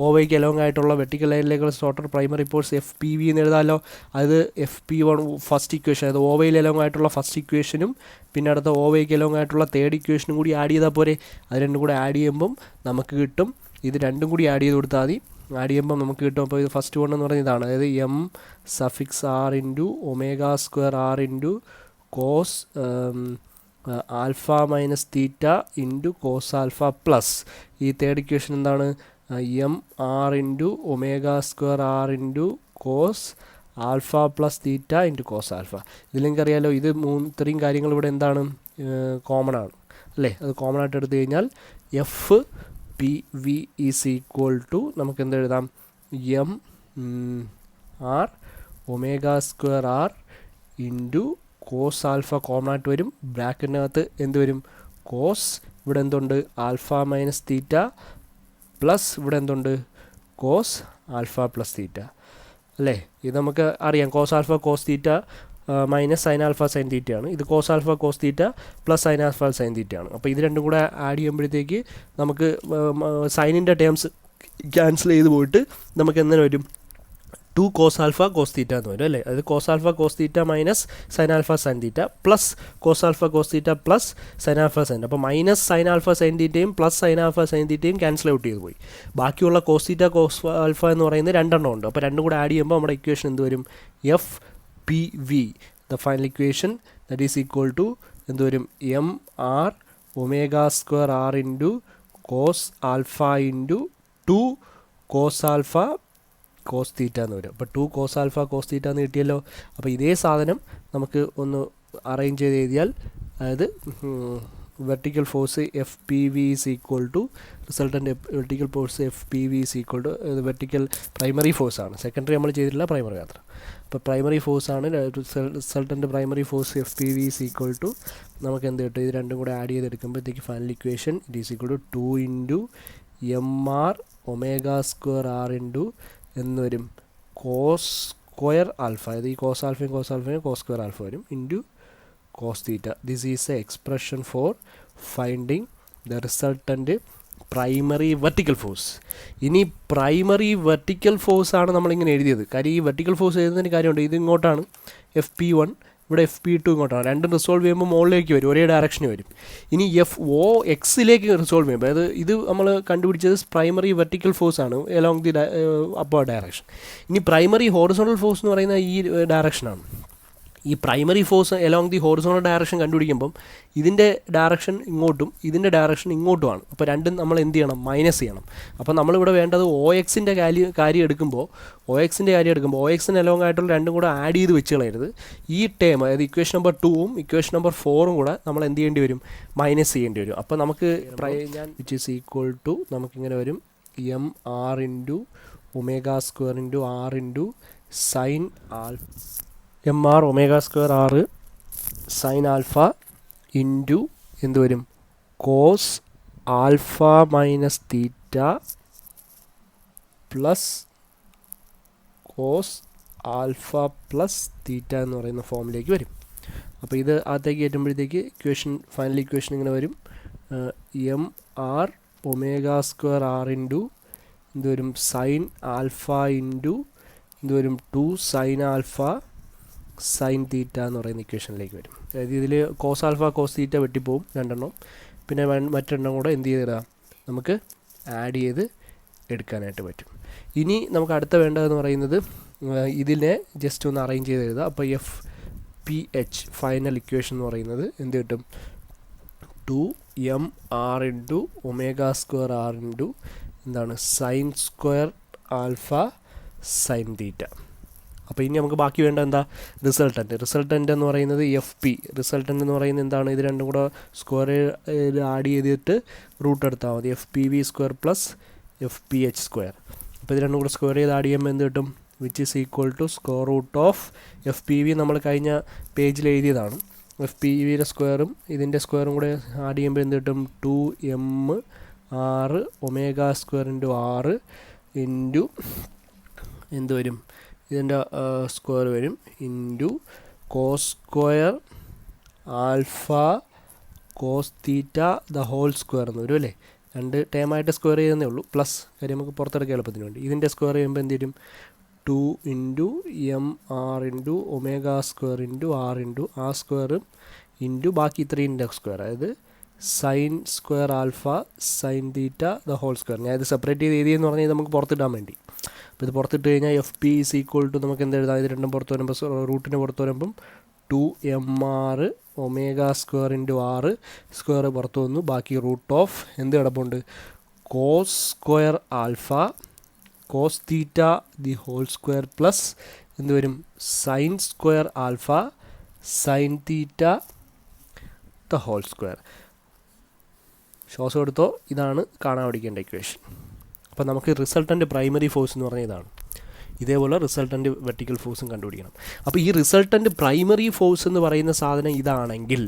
OYക്ക് എലോങ് ആയിട്ടുള്ള വെർട്ടിക്കൽ ലൈനിലേക്കുള്ള ടോട്ടൽ പ്രൈമറി ഫോഴ്സ് FPV എന്ന് എഴുതാമല്ലോ. അത് FP1 ഫസ്റ്റ് ഇക്വേഷൻ, അതായത് OYയിൽ എലോങ് ആയിട്ടുള്ള ഫസ്റ്റ് ഇക്വേഷനും പിന്നെ അടുത്ത OYക്ക് എലോങ് ആയിട്ടുള്ള തേർഡ് ഇക്വേഷനും കൂടി ആഡ് ചെയ്താൽ പോരെ. അത് രണ്ടും കൂടി ആഡ് ചെയ്യുമ്പം നമുക്ക് കിട്ടും, ഇത് രണ്ടും കൂടി ആഡ് ചെയ്ത് കൊടുത്താൽ മതി. ആഡ് ചെയ്യുമ്പോൾ നമുക്ക് കിട്ടും. അപ്പോൾ ഇത് ഫസ്റ്റ് വൺ എന്ന് പറയുന്നത് ഇതാണ്, അതായത് M∪R into ω² R into cos alpha minus theta into cos alpha plus ഈ തേർഡ് ഇക്വേഷൻ എന്താണ്, MR into ω² R into cos alpha plus theta into cos alpha. ഇതിലെനിക്ക് അറിയാലോ ഇത് ഇത്രയും കാര്യങ്ങൾ ഇവിടെ എന്താണ് കോമൺ ആണ് അല്ലേ. അത് കോമൺ ആയിട്ട് എടുത്തു കഴിഞ്ഞാൽ FPV ഈസ് ഈക്വൽ ടു നമുക്ക് എന്തെഴുതാം, MR ω² R into cos alpha common ആയിട്ട് വരും. ബ്രാക്കറ്റിനകത്ത് എന്ത് വരും, കോസ് ഇവിടെ എന്തുണ്ട്, ആൽഫ മൈനസ് തീറ്റ പ്ലസ് ഇവിടെ എന്തുണ്ട്, കോസ് ആൽഫ പ്ലസ് തീറ്റ അല്ലേ. ഇത് നമുക്ക് അറിയാം, cos alpha cos theta minus sine alpha sine തീറ്റയാണ്. ഇത് cos alpha cos theta plus sine alpha sine തീറ്റയാണ്. അപ്പോൾ ഇത് രണ്ടും കൂടെ ആഡ് ചെയ്യുമ്പോഴത്തേക്ക് നമുക്ക് സൈനിൻ്റെ ടേംസ് ക്യാൻസൽ ചെയ്ത് പോയിട്ട് നമുക്ക് എന്തിനു വരും, 2 കോസ് ആൽഫ കോസ് തീറ്റ എന്ന് വരും അല്ലേ. അത് cos alpha cos theta minus sine alpha sine theta plus cos alpha cos theta plus sine alpha sine. അപ്പോൾ മൈനസ് സൈൻ ആൽഫ സൈൻ തീറ്റയും പ്ലസ് സൈൻ ആൽഫ സൈൻ തീറ്റയും ക്യാൻസൽ ഔട്ട് ചെയ്ത് പോയി. ബാക്കിയുള്ള കോസ് തീറ്റ കോസ് ആൽഫ എന്ന് പറയുന്നത് രണ്ടെണ്ണം ഉണ്ട്. അപ്പോൾ രണ്ടും കൂടെ ആഡ് ചെയ്യുമ്പോൾ നമ്മുടെ ഇക്വേഷൻ എന്ത് വരും, FPV the final equation that is equal to എന്ത് വരും, MR ω² R into cos alpha into 2 cos alpha cos theta എന്ന് വരും. അപ്പോൾ 2 കോസ് ആൽഫ കോസ് തീറ്റ എന്ന് കിട്ടിയല്ലോ. അപ്പോൾ ഇതേ സാധനം നമുക്ക് ഒന്ന് അറേഞ്ച് ചെയ്ത് എഴുതിയാൽ, അതായത് vertical force FPV is equal to resultant vertical force FPV is equal to vertical primary force ആണ്. സെക്കൻഡറി നമ്മൾ ചെയ്തിട്ടില്ല, പ്രൈമറി മാത്രം. അപ്പോൾ പ്രൈമറി ഫോഴ്സ് ആണ് resultant primary force FPV is equal to നമുക്ക് എന്ത് കിട്ടും, ഇത് രണ്ടും കൂടെ ആഡ് ചെയ്തെടുക്കുമ്പോഴത്തേക്ക് final equation it is equal to 2 mr omega square R into എന്ന് വരും കോസ് സ്ക്വയർ ആൽഫ. ഇത് ഈ കോസ് ആൽഫയും കോസ് സ്ക്വയർ ആൽഫ വരും into cos theta. This is a expression for finding the resultant primary vertical force. ഇനി primary vertical force ആണ് നമ്മളിങ്ങനെ എഴുതിയത്. കാര്യം ഈ വെർട്ടിക്കൽ ഫോഴ്സ് എഴുതുന്നതിന് കാര്യമുണ്ട്. ഇത് ഇങ്ങോട്ടാണ് FP1, ഇവിടെ FP2 ഇങ്ങോട്ടാണ്. രണ്ടും റിസോൾവ് ചെയ്യുമ്പോൾ മുകളിലേക്ക് വരും, ഒരേ ഡയറക്ഷനിൽ വരും. ഇനി FOXലേക്ക് റിസോൾവ് ചെയ്യുമ്പോൾ അതായത് ഇത് നമ്മൾ കണ്ടുപിടിച്ചത് പ്രൈമറി വെർട്ടിക്കൽ ഫോഴ്സ് ആണ് എലോങ് ദി അപ്പർ ഡയറക്ഷൻ. ഇനി പ്രൈമറി ഹോറിസോണ്ടൽ ഫോഴ്സ് എന്ന് പറയുന്നത് ഈ ഡയറക്ഷനാണ്. ഈ primary force along the horizontal direction കണ്ടുപിടിക്കുമ്പം ഇതിൻ്റെ ഡയറക്ഷൻ ഇങ്ങോട്ടും ഇതിൻ്റെ ഡയറക്ഷൻ ഇങ്ങോട്ടുമാണ്. അപ്പോൾ രണ്ടും നമ്മൾ എന്ത് ചെയ്യണം, മൈനസ് ചെയ്യണം. അപ്പോൾ നമ്മളിവിടെ വേണ്ടത് OXൻ്റെ കാര്യം എടുക്കുമ്പോൾ OXന് എലോങ് ആയിട്ടുള്ള രണ്ടും കൂടെ ആഡ് ചെയ്ത് വെച്ച് കളയരുത്. ഈ ടേം അതായത് ഇക്വേഷൻ നമ്പർ 2ഉം ഇക്വേഷൻ നമ്പർ 4ഉം കൂടെ നമ്മൾ എന്ത് ചെയ്യേണ്ടി വരും, മൈനസ് ചെയ്യേണ്ടി വരും. അപ്പോൾ നമുക്ക് വിച്ച് ഈസ് ഈക്വൽ ടു നമുക്കിങ്ങനെ വരും MR into omega square into R into sine alpha. MR omega square R sine alpha into എന്ത് വരും, cos alpha minus theta plus cos alpha plus theta എന്ന് പറയുന്ന ഫോമിലേക്ക് വരും. അപ്പോൾ ഇത് അകത്തേക്ക് കയറ്റുമ്പോഴത്തേക്ക് ഫൈനൽ ഇക്വേഷൻ ഇങ്ങനെ വരും MR omega square R into എന്ത് വരും, സൈൻ ആൽഫ ഇൻറ്റു എന്ത് വരും 2 സൈൻ ആൽഫ സൈൻ തീറ്റ എന്ന് പറയുന്ന ഇക്വേഷനിലേക്ക് വരും. അതായത് ഇതിൽ കോസ് ആൽഫ കോസ് തീറ്റ വെട്ടിപ്പോവും രണ്ടെണ്ണം, പിന്നെ മറ്റെണ്ണം കൂടെ എന്ത് ചെയ്തിടാം, നമുക്ക് ആഡ് ചെയ്ത് എടുക്കാനായിട്ട് പറ്റും. ഇനി നമുക്ക് അടുത്ത വേണ്ടതെന്ന് പറയുന്നത് ഇതിനെ ജസ്റ്റ് ഒന്ന് അറേഞ്ച് ചെയ്ത് എഴുതാം. അപ്പോൾ FPH ഫൈനൽ ഇക്വേഷൻ എന്ന് പറയുന്നത് എന്ത് കിട്ടും, 2mr into omega square R into എന്താണ് sine square alpha sine theta. അപ്പോൾ ഇനി നമുക്ക് ബാക്കി വേണ്ട എന്താ, റിസൾട്ടൻ്റ് എന്ന് പറയുന്നത് FP. റിസൾട്ടൻ്റ് എന്ന് പറയുന്നത് എന്താണ്, ഇത് രണ്ടും കൂടെ സ്ക്വയർ ആഡ് ചെയ്തിട്ട് റൂട്ട് എടുത്താൽ മതി. FPV square plus FPH square. അപ്പോൾ ഇത് രണ്ടും കൂടെ സ്ക്വയർ ചെയ്ത് ആഡ് ചെയ്യുമ്പോൾ എന്ത് കിട്ടും, which is equal to square root of FPV. നമ്മൾ കഴിഞ്ഞ പേജിൽ എഴുതിയതാണ്. FPVയുടെ സ്ക്വയറും ഇതിൻ്റെ സ്ക്വയറും കൂടെ ആഡ് ചെയ്യുമ്പോൾ എന്ത് കിട്ടും, 2mr omega square into R into എന്ത് വരും, ഇതിൻ്റെ സ്ക്വയർ വരും into cos square alpha cos theta the whole square എന്ന് വരും അല്ലേ. രണ്ട് ടേമായിട്ട് സ്ക്വയർ ചെയ്യുന്നേ ഉള്ളൂ, പ്ലസ് കാര്യം നമുക്ക് പുറത്തെടുക്കാൻ എളുപ്പത്തിന് വേണ്ടി. ഇതിൻ്റെ സ്ക്വയർ ചെയ്യുമ്പോൾ എന്ത് വരും, 2 into MR into omega square into R into ആ സ്ക്വയറും ഇൻറ്റു ബാക്കി ഇത്രയും സ്ക്വയർ, അതായത് sine square alpha sine theta the whole square. ഞാൻ ഇത് സെപ്പറേറ്റ് ചെയ്ത് എഴുതിയെന്ന് പറഞ്ഞാൽ ഇത് നമുക്ക് പുറത്തിടാൻ വേണ്ടി. അപ്പോൾ ഇത് പുറത്തിട്ട് കഴിഞ്ഞാൽ FP ഈസ് ഈക്വൽ ടു നമുക്ക് എന്ത് എഴുതാം, ഇത് രണ്ടും പുറത്ത് വരുമ്പോൾ റൂട്ടിന് പുറത്ത് വരുമ്പം 2mr omega square into R square പുറത്ത് വന്നു, ബാക്കി റൂട്ട് ഓഫ് എന്ത് കിടപ്പുണ്ട്, cos square alpha cos theta the whole square plus എന്ത് വരും, sine square alpha sine theta the whole square. ശ്വാസം എടുത്തോ, ഇതാണ് കാണാൻ പഠിക്കേണ്ട ഇക്വേഷൻ. അപ്പോൾ നമുക്ക് റിസൾട്ടൻ്റ് പ്രൈമറി ഫോഴ്സ് എന്ന് പറഞ്ഞാൽ ഇതാണ്. ഇതേപോലെ റിസൾട്ടൻ്റ് വെർട്ടിക്കൽ ഫോഴ്സും കണ്ടുപിടിക്കണം. അപ്പോൾ ഈ റിസൾട്ടൻ്റ് പ്രൈമറി ഫോഴ്സ് എന്ന് പറയുന്ന സാധനം ഇതാണെങ്കിൽ,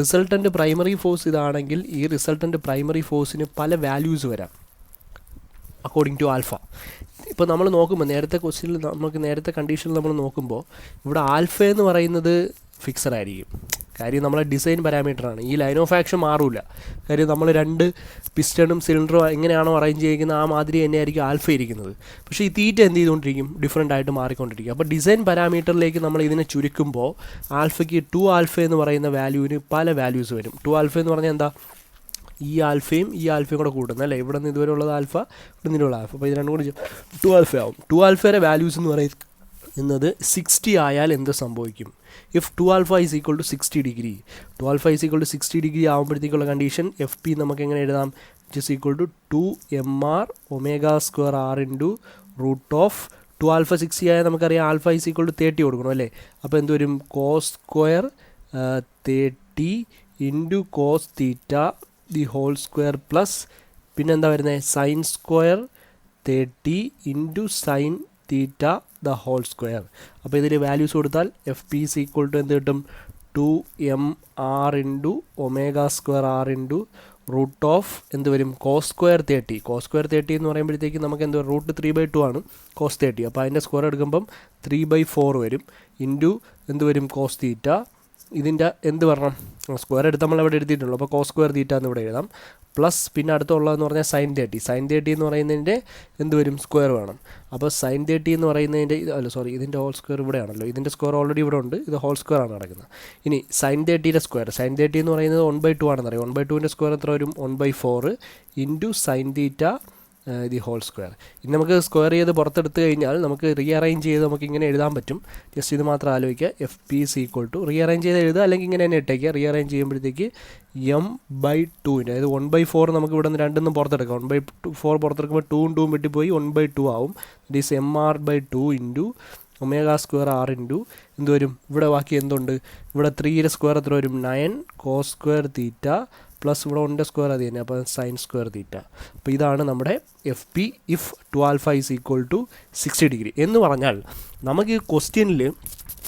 റിസൾട്ടൻ്റ് പ്രൈമറി ഫോഴ്സ് ഇതാണെങ്കിൽ ഈ റിസൾട്ടൻ്റ് പ്രൈമറി ഫോഴ്സിന് പല വാല്യൂസ് വരാം അക്കോർഡിംഗ് ടു ആൽഫ. ഇപ്പോൾ നമ്മൾ നോക്കുമ്പോൾ നേരത്തെ ക്വസ്റ്റ്യനിൽ നമുക്ക് നേരത്തെ കണ്ടീഷനിൽ നമ്മൾ നോക്കുമ്പോൾ ഇവിടെ ആൽഫ എന്ന് പറയുന്നത് ഫിക്സഡ് ആയിരിക്കും. കാര്യം നമ്മളെ ഡിസൈൻ പാരാമീറ്ററാണ്. ഈ ലൈൻ ഓഫ് ആക്ഷൻ മാറില്ല. കാര്യം നമ്മൾ രണ്ട് പിസ്റ്റണും സിലിണ്ടറും എങ്ങനെയാണോ അറേഞ്ച് ചെയ്തിരിക്കുന്നത് ആ മാതിരി തന്നെയായിരിക്കും ആൽഫ ഇരിക്കുന്നത്. പക്ഷേ ഈ തീറ്റ എന്ത് ചെയ്തുകൊണ്ടിരിക്കും, ഡിഫറൻ്റ് ആയിട്ട് മാറിക്കൊണ്ടിരിക്കും. അപ്പോൾ ഡിസൈൻ പാരാമീറ്ററിലേക്ക് നമ്മൾ ഇതിനെ ചുരുക്കുമ്പോൾ ആൽഫയ്ക്ക് 2 ആൽഫ എന്ന് പറയുന്ന വാല്യൂവിന് പല വാല്യൂസ് വരും. 2 ആൽഫ എന്ന് പറഞ്ഞാൽ എന്താ, ഈ ആൽഫയും കൂടെ കൂട്ടുന്നത് അല്ലേ. ഇവിടെ നിന്ന് ഇതുവരെ ഉള്ളത് ആൽഫ, ഇവിടെ നിന്നുള്ള ആൽഫ. അപ്പോൾ ഇത് രണ്ടും കൂടി 2 ആൽഫ ആവും. 2 ആൽഫയുടെ വാല്യൂസ് എന്ന് പറയുന്നത് 60 ആയാൽ എന്ത് സംഭവിക്കും, if 2 alpha is equal to 60 degree. 2 alpha is equal to 60 degree ആകുമ്പോഴത്തേക്കുള്ള കണ്ടീഷൻ FP നമുക്ക് എങ്ങനെ എഴുതാം, which is equal to 2mr omega square R into root of 2 alpha 60 ആയാൽ നമുക്കറിയാം ആൽഫ ഈസ് ഈക്വൽ ടു 30 കൊടുക്കണം അല്ലേ. അപ്പോൾ എന്ത് വരും, cos square 30 into cos theta the whole square plus പിന്നെ എന്താ വരുന്നത് sine square 30 into sine theta the whole square. അപ്പോൾ ഇതിൽ വാല്യൂസ് കൊടുത്താൽ F P is equal to എന്ത് കിട്ടും 2mr into omega square R into root of എന്ത് വരും കോസ് സ്ക്വയർ 30. കോസ് സ്ക്വയർ 30 എന്ന് പറയുമ്പോഴത്തേക്ക് നമുക്ക് എന്ത് വരും റൂട്ട് 3/2 ആണ് കോസ് 30. അപ്പോൾ അതിൻ്റെ സ്ക്വയർ എടുക്കുമ്പം 3/4 വരും ഇൻറ്റു എന്ത് വരും കോസ് തീറ്റ. ഇതിൻ്റെ എന്ത് വരണം സ്ക്വയർ എടുത്ത് നമ്മൾ ഇവിടെ എടുത്തിട്ടുള്ളൂ. അപ്പോൾ കോസ് സ്ക്വയർ തീറ്റ എന്ന് ഇവിടെ എഴുതാം പ്ലസ് പിന്നെ അടുത്തുള്ളതെന്ന് പറഞ്ഞാൽ സൈൻ 30. സൈൻ 30 എന്ന് പറയുന്നതിൻ്റെ എന്ത് വരും സ്ക്വയർ വേണം. അപ്പോൾ സൈൻ 30 എന്ന് പറയുന്നതിൻ്റെ ഇതിൻ്റെ ഹോൾ സ്ക്വയർ ഇവിടെയാണല്ലോ. ഇതിൻ്റെ സ്ക്വയർ ഓൾറെഡി ഇവിടെ ഉണ്ട്. ഇത് ഹോൾ സ്ക്വയർ ആണ് നടക്കുന്നത്. ഇനി സൈൻ 30യുടെ സ്ക്വയർ സൈൻ 30 എന്ന് പറയുന്നത് 1/2 ആണെന്ന് അറിയാം. 1/2ൻ്റെ സ്ക്വയർ എത്ര വരും 1/4 into sine theta the whole square. ഇനി നമുക്ക് സ്ക്വയർ ചെയ്ത് പുറത്തെടുത്ത് കഴിഞ്ഞാൽ നമുക്ക് റീഅറേഞ്ച് ചെയ്ത് നമുക്ക് ഇങ്ങനെ എഴുതാൻ പറ്റും. ജസ്റ്റ് ഇത് മാത്രം ആലോചിക്കുക. F P is equal to rearrange ചെയ്ത് എഴുതുക അല്ലെങ്കിൽ ഇങ്ങനെ തന്നെ ഇട്ടേക്കുക. റീഅറേഞ്ച് ചെയ്യുമ്പോഴത്തേക്ക് m/2 അതായത് 1/4 നമുക്ക് ഇവിടെ നിന്ന് രണ്ടെന്നും പുറത്തെടുക്കാം. 1/4 പുറത്തെടുക്കുമ്പോൾ 2ഉം 2ഉം വെട്ടിപ്പോയി 1/2 ആവും. It is mr/2 into omega square R into എന്ത് വരും ഇവിടെ ബാക്കി എന്തുണ്ട് ഇവിടെ 3യുടെ സ്ക്വയർ എത്ര വരും 9 കോസ് സ്ക്വയർ തീറ്റ പ്ലസ് ഇവിടെ 1ൻ്റെ സ്ക്വയർ അത് തന്നെ. അപ്പോൾ സൈൻ സ്ക്വയർ തീറ്റ. അപ്പോൾ ഇതാണ് നമ്മുടെ F P if 2α is equal to 60 degree എന്ന് പറഞ്ഞാൽ നമുക്ക് ഈ ക്വസ്റ്റ്യനിൽ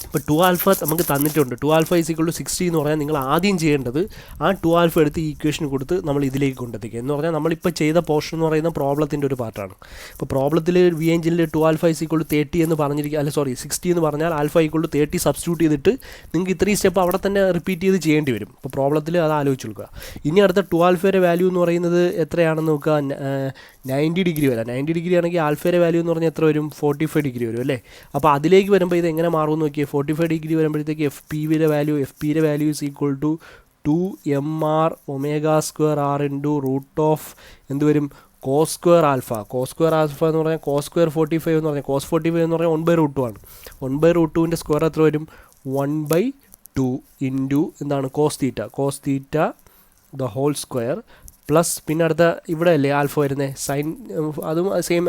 ഇപ്പോൾ 2α നമുക്ക് തന്നിട്ടുണ്ട്. 2α ഈസ് ഈക്വൽ ടു 60 എന്ന് പറഞ്ഞാൽ നിങ്ങൾ ആദ്യം ചെയ്യേണ്ടത് ആ 2α എടുത്ത് ഈ ഇക്വേഷൻ കൊടുത്ത് നമ്മൾ ഇതിലേക്ക് കൊണ്ടെത്തിക്കുക എന്ന് പറഞ്ഞാൽ നമ്മളിപ്പോൾ ചെയ്ത പോർഷൻ എന്ന് പറയുന്ന പ്രോബ്ലത്തിൻ്റെ ഒരു പാർട്ടാണ്. ഇപ്പോൾ പ്രോബ്ലത്തിൽ വി എഞ്ചിനിൽ 2α ഈസ് ഈക്വൽ ടു 30 എന്ന് പറഞ്ഞിരിക്കുക 60 എന്ന് പറഞ്ഞാൽ ആൽഫ ഈക്വൽ ടു 30 സബ്സ്റ്റിറ്റ്യൂട്ട് ചെയ്തിട്ട് നിങ്ങൾക്ക് ഇത്രയും സ്റ്റെപ്പ് അവിടെ തന്നെ റിപ്പീറ്റ് ചെയ്ത് ചെയ്യേണ്ടി വരും. അപ്പോൾ പ്രോബ്ലത്തിൽ അത് ആലോചിച്ച് കൊടുക്കുക. ഇനി അടുത്ത 2α വാല്യൂ എന്ന് പറയുന്നത് എത്രയാണെന്ന് നോക്കുക 90 ഡിഗ്രി വരാം. 90 ഡിഗ്രി ആണെങ്കിൽ ആൽഫയുടെ വാല്യൂ എന്ന് പറഞ്ഞാൽ എത്ര വരും 45 ഡിഗ്രി വരും അല്ലേ. അപ്പോൾ അതിലേക്ക് വരുമ്പോൾ ഇത് എങ്ങനെ മാറുമെന്ന് നോക്കിയാൽ 45 ഡിഗ്രി വരുമ്പോഴത്തേക്ക് എഫ് പിയുടെ value is equal to 2mr omega square R into root of എന്ത് വരും cos square alpha. Cos square alpha എന്ന് പറഞ്ഞാൽ കോസ് സ്ക്വയർ 45 എന്ന് പറഞ്ഞാൽ കോസ് 45 എന്ന് പറഞ്ഞാൽ 1/√2 ആണ്. 1/√2ൻ്റെ സ്ക്വയർ എത്ര വരും 1/2 ഇൻറ്റു എന്താണ് cos theta the whole square plus പിന്നെ അടുത്ത ഇവിടെ അല്ലേ ആൽഫ വരുന്നത് സൈൻ അതും സെയിം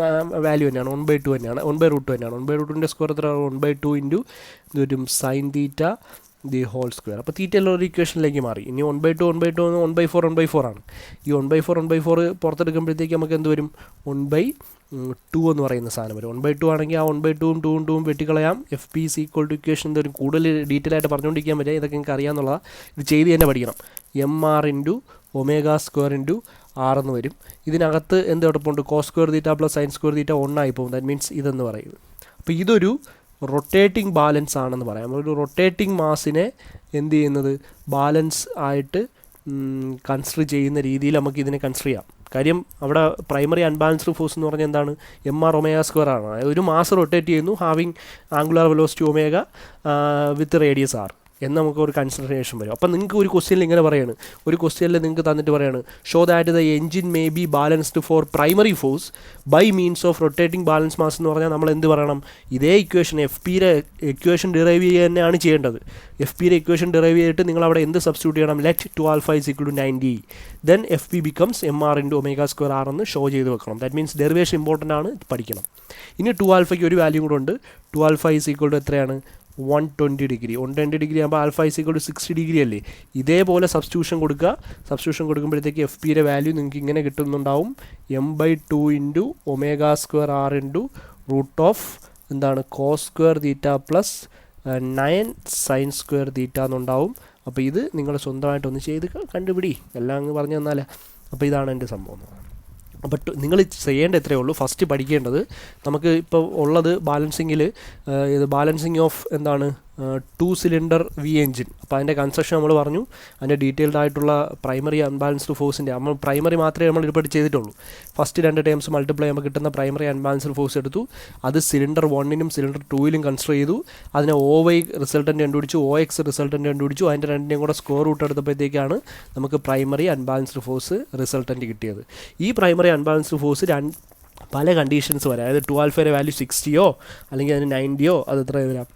വാല്യൂ തന്നെയാണ് 1/2 തന്നെയാണ് 1/√2 തന്നെയാണ്. 1/√2ൻ്റെ സ്ക്വയർ എത്ര 1/2 ഇൻറ്റു ഇത് വരും sine theta the whole square. അപ്പോൾ തീറ്റയുള്ള ഒരു ഇക്വേഷനിലേക്ക് മാറി. ഇനി 1/2 1/4 ആണ്. ഈ 1/4 പുറത്തെടുക്കുമ്പോഴത്തേക്ക് നമുക്ക് എന്ത് വരും 1/2 എന്ന് പറയുന്ന സാധനം വരും. 1/2 ആണെങ്കിൽ ആ 1/2ഉം 2ഉം വെട്ടിക്കളയാം. F P is equal to equation എന്ത് വരും കൂടുതൽ ഡീറ്റെയിൽ ആയിട്ട് പറഞ്ഞുകൊണ്ടിരിക്കാൻ പറ്റുക. ഇതൊക്കെ നിങ്ങൾക്ക് അറിയാമെന്നുള്ളതാണ്. ഇത് ചെയ്ത് തന്നെ പഠിക്കണം. mr into omega square into R എന്ന് വരും. ഇതിനകത്ത് എന്ത് കുഴപ്പമുണ്ട് cos square theta plus sine square theta 1 ആയി പോകും. ദാറ്റ് മീൻസ് ഇതെന്ന് പറയുന്നത്. അപ്പോൾ ഇതൊരു റൊട്ടേറ്റിംഗ് ബാലൻസ് ആണെന്ന് പറയാം. നമ്മളൊരു റൊട്ടേറ്റിംഗ് മാസിനെ എന്ത് ചെയ്യുന്നത് ബാലൻസ് ആയിട്ട് കൺസിഡർ ചെയ്യുന്ന രീതിയിൽ നമുക്ക് ഇതിനെ കൺസിഡർ ചെയ്യാം. കാര്യം അവിടെ പ്രൈമറി അൺബാലൻസ്ഡ് ഫോഴ്സ് എന്ന് പറഞ്ഞാൽ എന്താണ് mr ഒമേഗ സ്ക്വയർ ആണ്. ഒരു മാസ് റൊട്ടേറ്റ് ചെയ്യുന്നു having angular velocity omega with radius R എന്ന് നമുക്ക് ഒരു കൺസിഡറേഷൻ വരും. അപ്പം നിങ്ങൾക്ക് ഒരു ക്വസ്റ്റ്യനിൽ ഇങ്ങനെ പറയാണ് ഒരു ക്വസ്റ്റ്യനിൽ നിങ്ങൾക്ക് തന്നിട്ട് പറയാണ് show that the engine may be balanced for primary force by means of rotating balance mass എന്ന് പറഞ്ഞാൽ നമ്മൾ എന്ത് പറയണം ഇതേ ഇക്വേഷൻ എഫ് പിയുടെ ഇക്വേഷൻ ഡിറൈവ് ചെയ്യുക തന്നെയാണ് ചെയ്യേണ്ടത്. എഫ് പിയുടെ ഇക്വേഷൻ ഡിറൈവ് ചെയ്തിട്ട് നിങ്ങൾ അവിടെ എന്ത് സബ്സ്റ്റിറ്റ്യൂട്ട് ചെയ്യണം let 2α is equal to 90 then F P becomes mr into omega square R എന്ന് ഷോ ചെയ്ത് വെക്കണം. ദാറ്റ് മീൻസ് ഡെറിവേഷൻ ഇമ്പോർട്ടൻ്റ് ആണ് പഠിക്കണം. ഇനി 2α ഒരു വാല്യൂ കൂടെ ഉണ്ട്. 2α ഈസ് ഈക്വൽ ടു എത്രയാണ് 120 ഡിഗ്രി. 120 ഡിഗ്രി ആകുമ്പോൾ alpha is equal to 60 degree അല്ലേ. ഇതേപോലെ സബ്സ്റ്റിറ്റ്യൂഷൻ കൊടുക്കുമ്പോഴത്തേക്ക് എഫ് പിയുടെ വാല്യൂ നിങ്ങൾക്ക് ഇങ്ങനെ കിട്ടുന്നുണ്ടാവും m/2 into omega square R into root of എന്താണ് cos square theta plus 9 sine square theta എന്നുണ്ടാവും. അപ്പോൾ ഇത് നിങ്ങൾ സ്വന്തമായിട്ടൊന്ന് ചെയ്ത് കണ്ടുപിടി. എല്ലാം അങ്ങ് പറഞ്ഞു തന്നാലേ. അപ്പോൾ ഇതാണ് എൻ്റെ സംഭവം. അപ്പോൾ നിങ്ങൾ ചെയ്യേണ്ട എത്രയേ ഉള്ളൂ. ഫസ്റ്റ് പഠിക്കേണ്ടത് നമുക്ക് ഇപ്പോൾ ഉള്ളത് ബാലൻസിങ്ങിൽ ഇത് ബാലൻസിങ് ഓഫ് എന്താണ് 2 സിലിണ്ടർ വി എഞ്ചിൻ. അപ്പോൾ അതിൻ്റെ കൺസ്ട്രക്ഷൻ നമ്മൾ പറഞ്ഞു. അതിൻ്റെ ഡീറ്റെയിൽഡ് ആയിട്ടുള്ള പ്രൈമറി അൺബാലൻസ്ഡ് ഫോഴ്സിൻ്റെ നമ്മൾ പ്രൈമറി മാത്രമേ നമ്മൾ ഇപ്പോൾ ചെയ്തിട്ടുള്ളൂ. ഫസ്റ്റ് 2 ടേംസ് മൾട്ടിപ്ലൈ ചെയ്യുമ്പോൾ കിട്ടുന്ന പ്രൈമറി അൺബാലൻസ്ഡ് ഫോഴ്സ് എടുത്തു. അത് സിലിണ്ടർ 1നും സിലിണ്ടർ 2ലും കൺസിഡർ ചെയ്തു. അതിനെ OY റിസൾട്ടൻ്റ് കണ്ടുപിടിച്ചു, OX റിസൾട്ടൻ്റ് കണ്ടുപിടിച്ചു. അതിൻ്റെ രണ്ടിനെയും കൂടെ സ്ക്വയർ റൂട്ട് എടുത്തപ്പോഴത്തേക്കാണ് നമുക്ക് പ്രൈമറി അൺബാലൻസ്ഡ് ഫോഴ്സ് റിസൾട്ടൻ്റ് കിട്ടിയത്. ഈ പ്രൈമറി അൺബാലൻസ്ഡ് ഫോഴ്സ് പല കണ്ടീഷൻസ് വരാം. അതായത് 2α വാല്യൂ 60യോ അല്ലെങ്കിൽ അതിന് 90യോ അത് എത്ര വരാം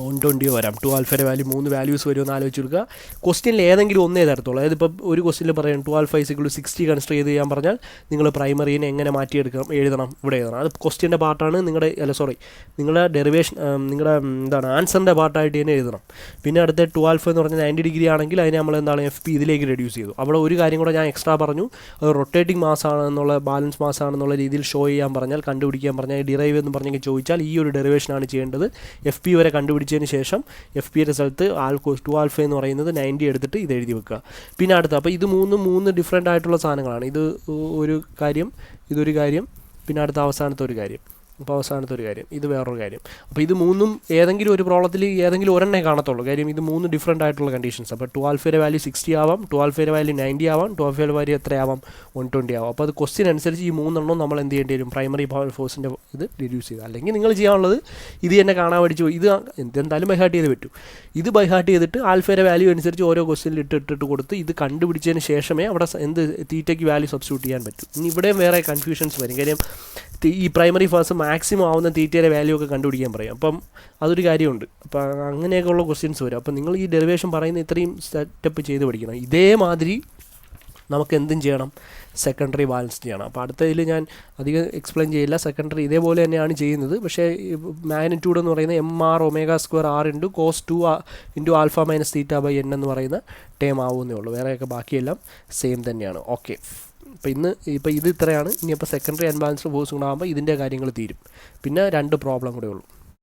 120 വരാം. 2 ആൽഫയുടെ വാല്യൂ 3 വാല്യൂസ് വരുമെന്ന് ആലോചിച്ച് കൊടുക്കുക. ക്വസ്റ്റ്യനിൽ ഏതെങ്കിലും ഒന്നേ തരത്തുള്ളൂ. അതായത് ഇപ്പോൾ ഒരു ക്വസ്റ്റ്യനിൽ പറയാം 2 ആൽഫ = 60 കൺസിഡർ ചെയ്ത് ചെയ്യാൻ പറഞ്ഞാൽ നിങ്ങൾ പ്രൈമറീനെ എങ്ങനെ മാറ്റിയെടുക്കണം എഴുതണം, ഇവിടെ എഴുതണം. അത് ക്വസ്റ്റ്യൻ്റെ പാർട്ടാണ്. നിങ്ങളുടെ ഡെറിവേഷൻ നിങ്ങളുടെ ആൻസറിൻ്റെ പാർട്ടായിട്ട് തന്നെ എഴുതണം. പിന്നെ അടുത്ത 2 ആൽഫ എന്ന് പറഞ്ഞാൽ 90 ഡിഗ്രി ആണെങ്കിൽ അതിനെ നമ്മൾ FP ഇതിലേക്ക് റെഡ്യൂസ് ചെയ്തു. അവിടെ ഒരു കാര്യം കൂടെ ഞാൻ എക്സ്ട്രാ പറഞ്ഞു. അത് റൊട്ടേറ്റിംഗ് മാസ് ആണെന്നുള്ള ബാലൻസ് മാസ് ആണെന്നുള്ള രീതിയിൽ ഷോ ചെയ്യാൻ പറഞ്ഞാൽ, കണ്ടുപിടിക്കാൻ പറഞ്ഞാൽ, ഡിറൈവ് എന്ന് പറഞ്ഞെങ്കിൽ ചോദിച്ചാൽ ഈ ഒരു ഡെറിവേഷനാണ് ചെയ്യേണ്ടത്. FP വരെ കണ്ടുപിടിച്ചതിന് ശേഷം FPയുടെ സ്ഥലത്ത് 2 ആൽഫ എന്ന് പറയുന്നത് 90 എടുത്തിട്ട് ഇത് എഴുതി വെക്കുക. പിന്നെ അടുത്ത, അപ്പോൾ ഇത് മൂന്ന് ഡിഫറെൻ്റ് ആയിട്ടുള്ള സാധനങ്ങളാണ്. ഇത് ഒരു കാര്യം, ഇതൊരു കാര്യം, പിന്നെ അടുത്ത അവസാനത്തെ ഒരു കാര്യം. ഇത് വേറൊരു കാര്യം. അപ്പോൾ ഇത് മൂന്നും ഏതെങ്കിലും ഒരു പ്രോബ്ലത്തിൽ ഏതെങ്കിലും ഒരെണ്ണേ കാണത്തുള്ളൂ. കാര്യം ഇത് 3 ഡിഫറെൻ്റ് ആയിട്ടുള്ള കണ്ടീഷൻസ്. അപ്പോൾ 2 ആൽഫയുടെ വാല്യൂ 60 ആവാം, 2 ആൽഫയുടെ വാല്യൂ 90 ആവാം, 2 ആൽഫയുടെ വാല്യൂ എത്രയാവാം, 120 ആവാം. അപ്പോൾ അത് ക്വസ്റ്റ്യൻ അനുസരിച്ച് ഈ 3 നമ്മൾ എന്ത് ചെയ്യേണ്ടി വരും, പ്രൈമറി ഫോഴ്സിൻ്റെ ഇത് റിഡ്യൂസ് ചെയ്ത്. അല്ലെങ്കിൽ നിങ്ങൾ ചെയ്യാനുള്ളത് ഇത് തന്നെ കാണാൻ പഠിച്ചു. ഇത് എന്തായാലും ബൈഹാർട്ട് ചെയ്ത് പറ്റും. ഇത് ബൈഹാർട്ട് ചെയ്തിട്ട് ആൽഫയുടെ വാല്യൂ അനുസരിച്ച് ഓരോ ക്വസ്റ്റ്യനിൽ ഇട്ടിട്ട് കൊടുത്ത് ഇത് കണ്ടുപിടിച്ചതിന് ശേഷമേ അവിടെ തീറ്റയ്ക്ക് വാല്യൂ സബ്സ്റ്റിറ്റ്യൂട്ട് ചെയ്യാൻ പറ്റും. ഇനി ഇവിടെയും വേറെ കൺഫ്യൂഷൻസ് വരും. കാര്യം ഈ പ്രൈമറി ഫോഴ്സ് മാക്സിമം ആവുന്ന തീറ്റയുടെ വാല്യൂ ഒക്കെ കണ്ടുപിടിക്കാൻ പറയും. അപ്പം അതൊരു കാര്യമുണ്ട്. അപ്പോൾ അങ്ങനെയൊക്കെയുള്ള ക്വസ്റ്റ്യൻസ് വരും. അപ്പം നിങ്ങൾ ഈ ഡെറിവേഷൻ പറയുന്ന ഇത്രയും സെറ്റപ്പ് ചെയ്ത് പഠിക്കണം. ഇതേമാതിരി നമുക്ക് എന്തും ചെയ്യണം, സെക്കൻഡറി ബാലൻസ് ചെയ്യണം. അപ്പോൾ അടുത്തതിൽ ഞാൻ അധികം എക്സ്പ്ലെയിൻ ചെയ്യില്ല. സെക്കൻഡറി ഇതേപോലെ തന്നെയാണ് ചെയ്യുന്നത്. പക്ഷേ മാഗ്നിറ്റ്യൂഡ് എന്ന് പറയുന്നത് mr²r cos 2 alpha minus theta by n എന്ന് പറയുന്ന ടേം ആവുന്നേ ഉള്ളൂ. വേറെയൊക്കെ ബാക്കിയെല്ലാം സെയിം തന്നെയാണ്. ഓക്കെ, ഇപ്പോൾ ഇത് ഇത്രയാണ്. ഇനിയിപ്പോൾ സെക്കൻഡറി അൺബാലൻസ്ഡ് ഫോഴ്സ് കൂടെ ആകുമ്പോൾ ഇതിൻ്റെ കാര്യങ്ങൾ തീരും. പിന്നെ 2 പ്രോബ്ലം കൂടെ ഉള്ളൂ.